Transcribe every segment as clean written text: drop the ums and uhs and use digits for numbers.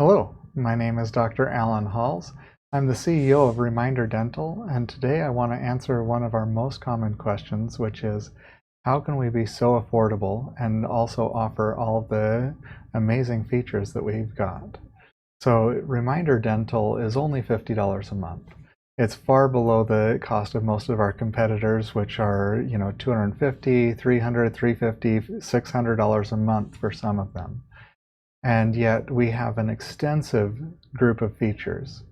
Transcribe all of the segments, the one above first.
Hello, my name is Dr. Alan Halls. I'm the CEO of ReminderDental, and today I want to answer one of our most common questions, which is how can we be so affordable and also offer all of the amazing features that we've got? So ReminderDental is only $50 a month. It's far below the cost of most of our competitors, which are, $250, $300, $350, $600 a month for some of them. And yet we have an extensive group of features.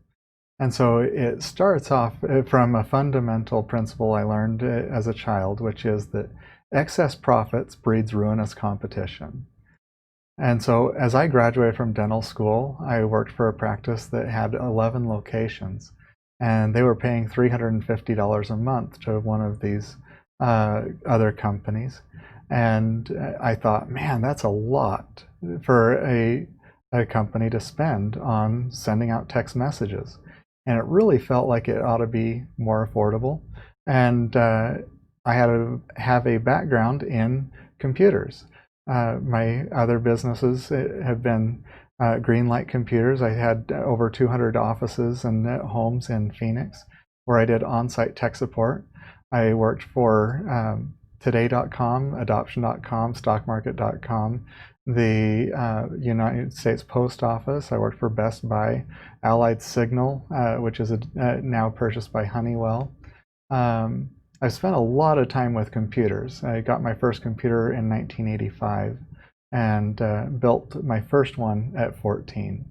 And so it starts off from a fundamental principle I learned as a child, which is that excess profits breeds ruinous competition. And so as I graduated from dental school, I worked for a practice that had 11 locations, and they were paying $350 a month to one of these other companies. And I thought, man, that's a lot for a company to spend on sending out text messages. And it really felt like it ought to be more affordable. And I had to have a background in computers. My other businesses have been Greenlight Computers. I had over 200 offices and homes in Phoenix where I did on-site tech support. I worked for Today.com, Adoption.com, StockMarket.com, the United States Post Office. I worked for Best Buy, Allied Signal, which is now purchased by Honeywell. I've spent a lot of time with computers. I got my first computer in 1985 and built my first one at 14.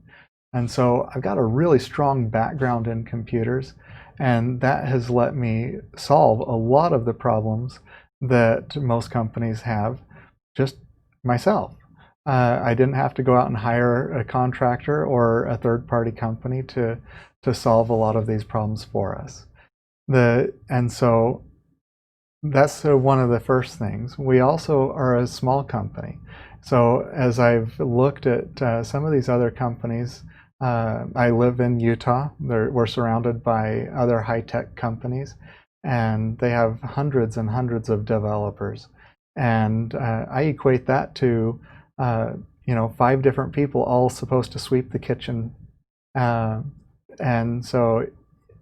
And so I've got a really strong background in computers, and that has let me solve a lot of the problems that most companies have just myself. I didn't have to go out and hire a contractor or a third-party company to solve a lot of these problems for us. And so that's one of the first things. We also are a small company. So as I've looked at some of these other companies, I live in Utah. We're surrounded by other high-tech companies, and they have hundreds and hundreds of developers. And I equate that to 5 different people all supposed to sweep the kitchen. And so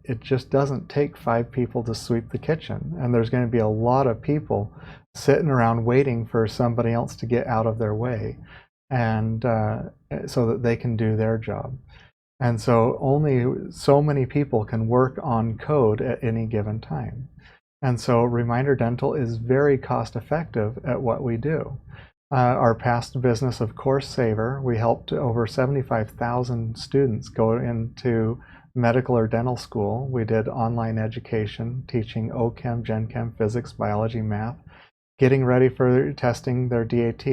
it just doesn't take 5 people to sweep the kitchen. And there's going to be a lot of people sitting around waiting for somebody else to get out of their way, and so that they can do their job. And so only so many people can work on code at any given time. And so ReminderDental is very cost effective at what we do. Our past business of Course Saver, we helped over 75,000 students go into medical or dental school. We did online education, teaching OChem, Gen Chem, physics, biology, math, getting ready for testing their DAT.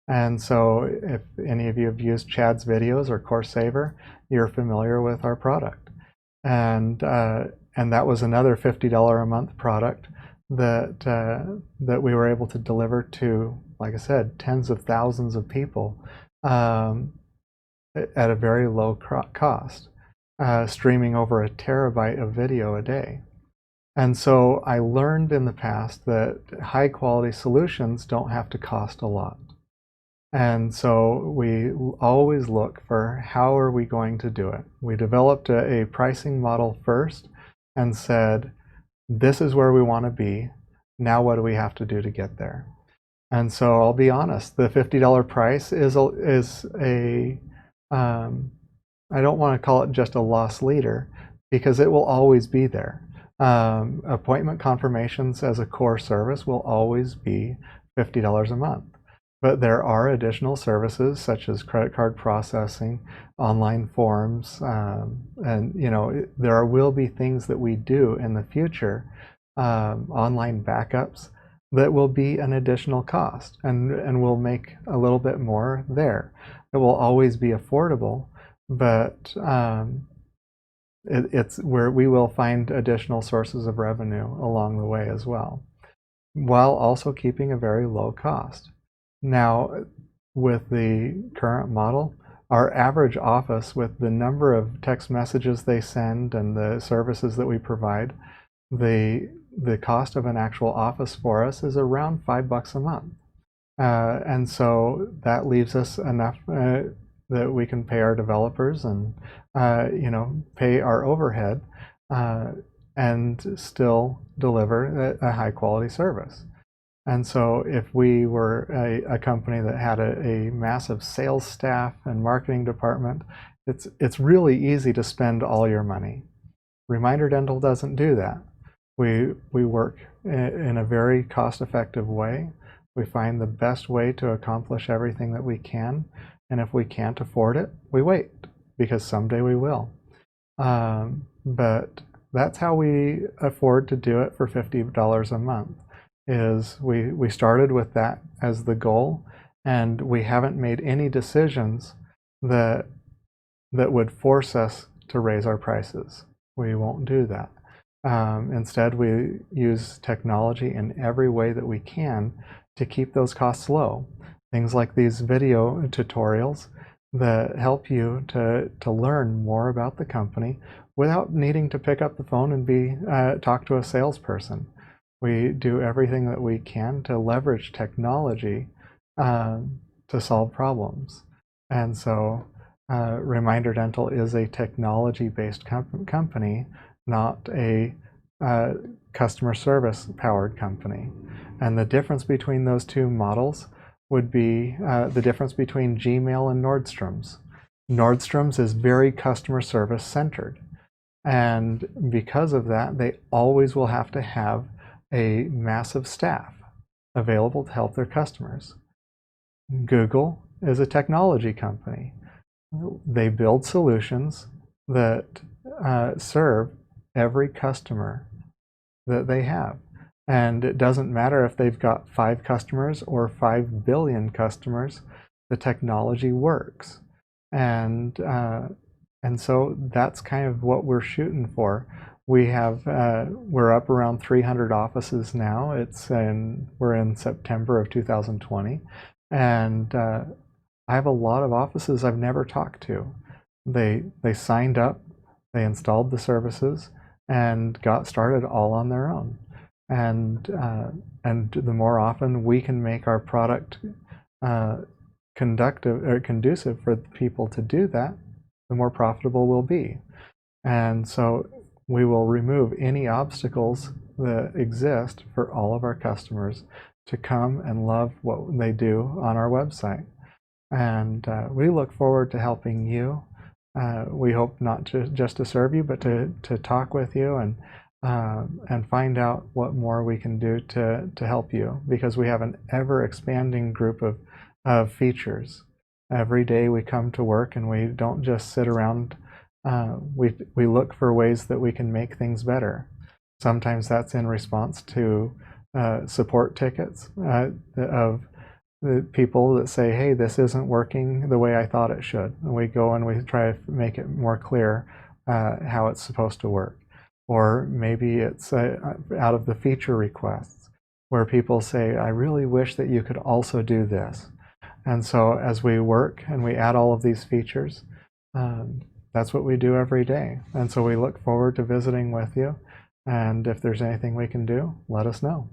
And so if any of you have used Chad's videos or Course Saver, you're familiar with our product. And that was another $50 a month product that we were able to deliver to, like I said, tens of thousands of people at a very low cost, streaming over 1 terabyte of video a day. And so I learned in the past that high quality solutions don't have to cost a lot. And so we always look for how are we going to do it. We developed a pricing model first and said, this is where we want to be. Now what do we have to do to get there? And so I'll be honest, the $50 price is a I don't want to call it just a loss leader, because it will always be there. Appointment confirmations as a core service will always be $50 a month. But there are additional services such as credit card processing, online forms, and there will be things that we do in the future, online backups, that will be an additional cost, and we'll make a little bit more there. It will always be affordable, but it's where we will find additional sources of revenue along the way as well, while also keeping a very low cost. Now, with the current model, our average office, with the number of text messages they send and the services that we provide, the cost of an actual office for us is around $5 a month. And so that leaves us enough that we can pay our developers and pay our overhead and still deliver a high quality service. And so if we were a company that had a massive sales staff and marketing department, it's really easy to spend all your money. Reminder Dental doesn't do that. We work in a very cost-effective way. We find the best way to accomplish everything that we can, and if we can't afford it, we wait, because someday we will. But that's how we afford to do it for $50 a month. Is we started with that as the goal, and we haven't made any decisions that would force us to raise our prices. We won't do that. Instead, we use technology in every way that we can to keep those costs low. Things like these video tutorials that help you to learn more about the company without needing to pick up the phone and talk to a salesperson. We do everything that we can to leverage technology to solve problems. And so Reminder Dental is a technology-based company, not a customer service powered company. And the difference between those two models would be the difference between Gmail and Nordstrom's. Nordstrom's is very customer service centered. And because of that, they always will have to have a massive staff available to help their customers. Google is a technology company. They build solutions that serve every customer that they have. And it doesn't matter if they've got 5 customers or 5 billion customers, the technology works. And so that's kind of what we're shooting for. We're up around 300 offices now. We're in September of 2020, and I have a lot of offices I've never talked to. They signed up, they installed the services, and got started all on their own. And the more often we can make our product conducive for people to do that, the more profitable we'll be. And so we will remove any obstacles that exist for all of our customers to come and love what they do on our website. And we look forward to helping you. We hope not just to serve you, but to talk with you and find out what more we can do to help you, because we have an ever-expanding group of features. Every day we come to work and we don't just sit around. We look for ways that we can make things better. Sometimes that's in response to support tickets of the people that say, hey, this isn't working the way I thought it should. And we go and we try to make it more clear how it's supposed to work. Or maybe it's out of the feature requests where people say, I really wish that you could also do this. And so as we work and we add all of these features, that's what we do every day. And so we look forward to visiting with you. And if there's anything we can do, let us know.